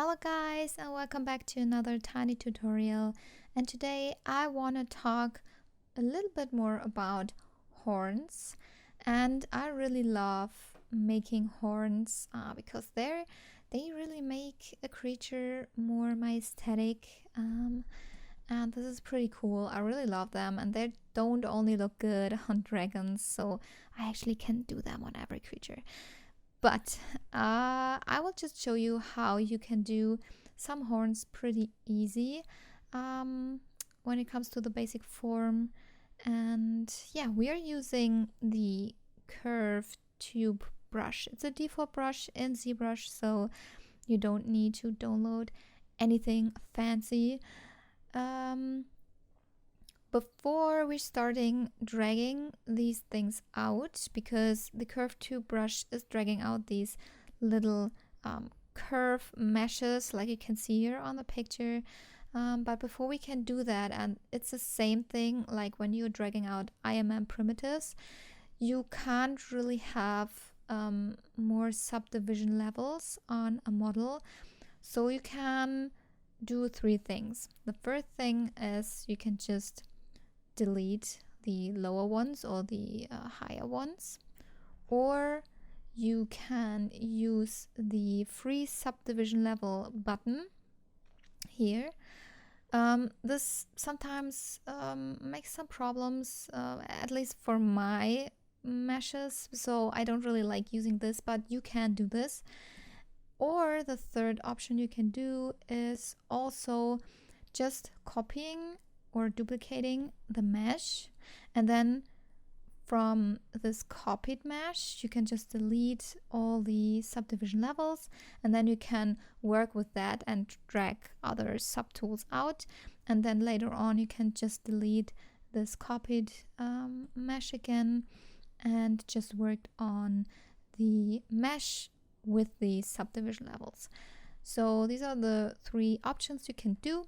Hello guys, and welcome back to another tiny tutorial. And today I want to talk a little bit more about horns. And I really love making horns because they really make a creature more my aesthetic. And this is pretty cool. I really love them, and they don't only look good on dragons, so I actually can do them on every creature. But I will just show you how you can do some horns pretty easy when it comes to the basic form. And yeah, we are using the curved tube brush. It's a default brush in ZBrush, so you don't need to download anything fancy. Before we're starting dragging these things out, because the curved tube brush is dragging out these little curve meshes like you can see here on the picture. But before we can do that, and it's the same thing like when you're dragging out IMM primitives, you can't really have more subdivision levels on a model. So you can do three things. The first thing is you can just delete the lower ones or the higher ones, or you can use the free subdivision level button here. This sometimes makes some problems, at least for my meshes, so I don't really like using this, but you can do this. Or the third option you can do is also just copying or duplicating the mesh, and then from this copied mesh you can just delete all the subdivision levels, and then you can work with that and drag other subtools out, and then later on you can just delete this copied mesh again and just work on the mesh with the subdivision levels. So these are the three options you can do.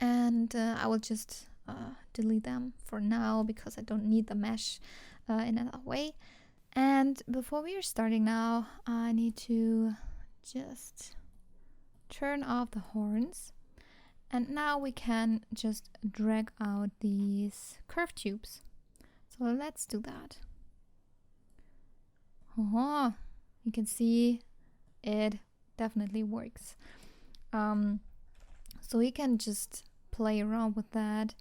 And I will just delete them for now because I don't need the mesh in another way. And before we are starting now, I need to just turn off the horns. And now we can just drag out these curved tubes. So let's do that. Oh, you can see it definitely works. So we can just play around with that,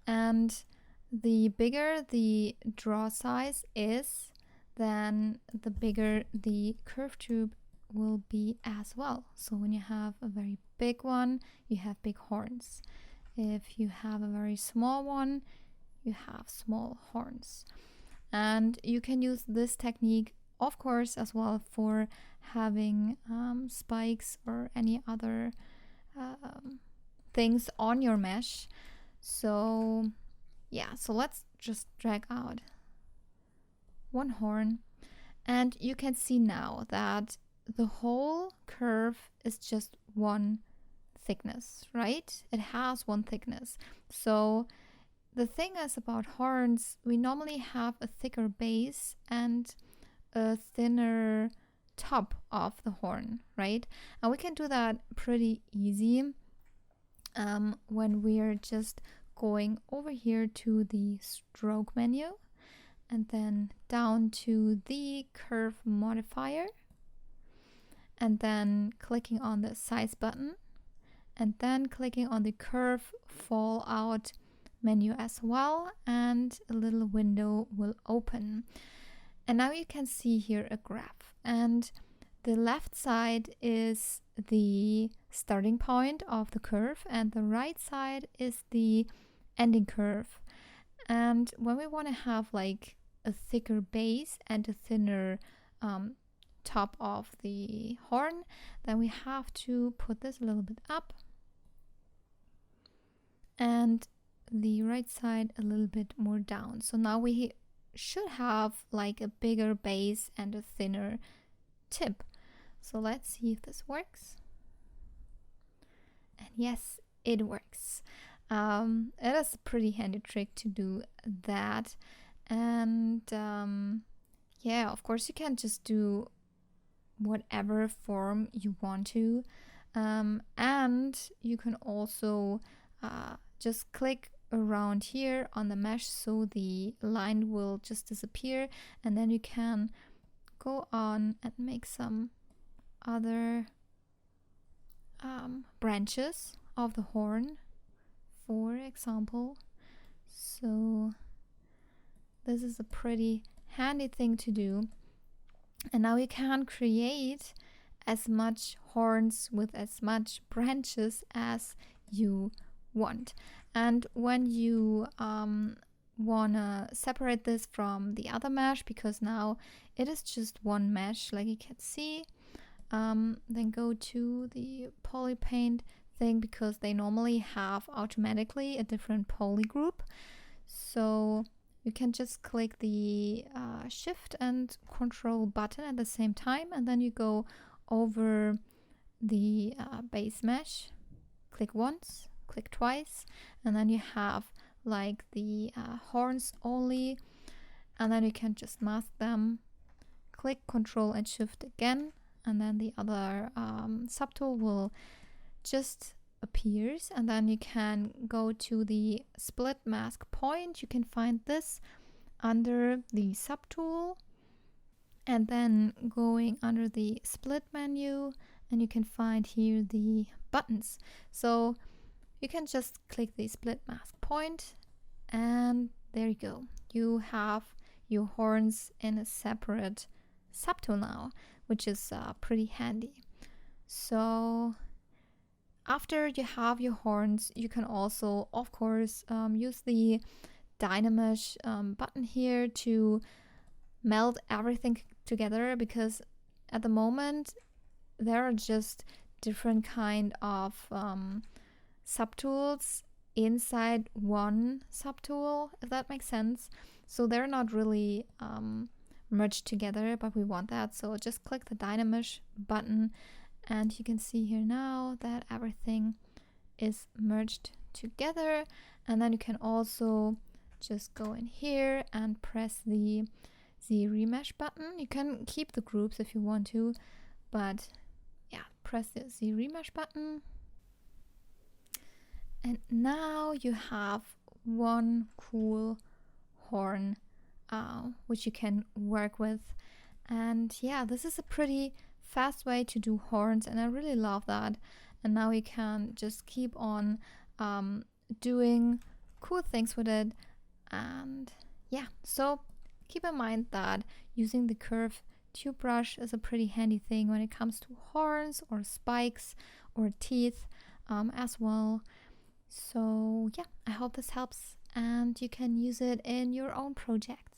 and the bigger the draw size is, then the bigger the curved tube will be as well. So when you have a very big one, you have big horns. If you have a very small one, you have small horns. And you can use this technique, of course, as well for having spikes or any other things on your mesh. So yeah, so let's just drag out one horn, and you can see now that the whole curve is just one thickness, right? It has one thickness. So the thing is about horns, we normally have a thicker base and a thinner top of the horn, right? And we can do that pretty easy when we're just going over here to the stroke menu and then down to the curve modifier, and then clicking on the size button, and then clicking on the curve fallout menu as well, and a little window will open. And now you can see here a graph, and the left side is the starting point of the curve and the right side is the ending curve. And when we want to have like a thicker base and a thinner top of the horn, then we have to put this a little bit up and the right side a little bit more down. So now we should have like a bigger base and a thinner tip. So let's see if this works. And yes, it works. It is a pretty handy trick to do that. And yeah, of course you can just do whatever form you want to. And you can also just click around here on the mesh so the line will just disappear, and then you can go on and make some other branches of the horn, for example. So this is a pretty handy thing to do. And now you can create as much horns with as much branches as you want. And when you wanna separate this from the other mesh, because now it is just one mesh, like you can see, then go to the poly paint thing, because they normally have automatically a different poly group. So you can just click the shift and control button at the same time, and then you go over the base mesh, click once, click twice, and then you have like the horns only, and then you can just mask them, click control and shift again, and then the other subtool will just appears, and then you can go to the split mask point. You can find this under the subtool, and then going under the split menu, and you can find here the buttons. So you can just click the split mask point, and there you go. You have your horns in a separate subtool now, which is pretty handy. So after you have your horns, you can also, of course, use the Dynamesh button here to meld everything together, because at the moment there are just different kind of subtools inside one subtool, if that makes sense. So they're not really merged together, but we want that. So just click the Dynamesh button, and you can see here now that everything is merged together. And then you can also just go in here and press the remesh button. You can keep the groups if you want to, but yeah, press the remesh button. And now you have one cool horn which you can work with. And yeah, this is a pretty fast way to do horns, and I really love that. And now you can just keep on doing cool things with it. And yeah, so keep in mind that using the curved tube brush is a pretty handy thing when it comes to horns or spikes or teeth as well. So yeah, I hope this helps and you can use it in your own project.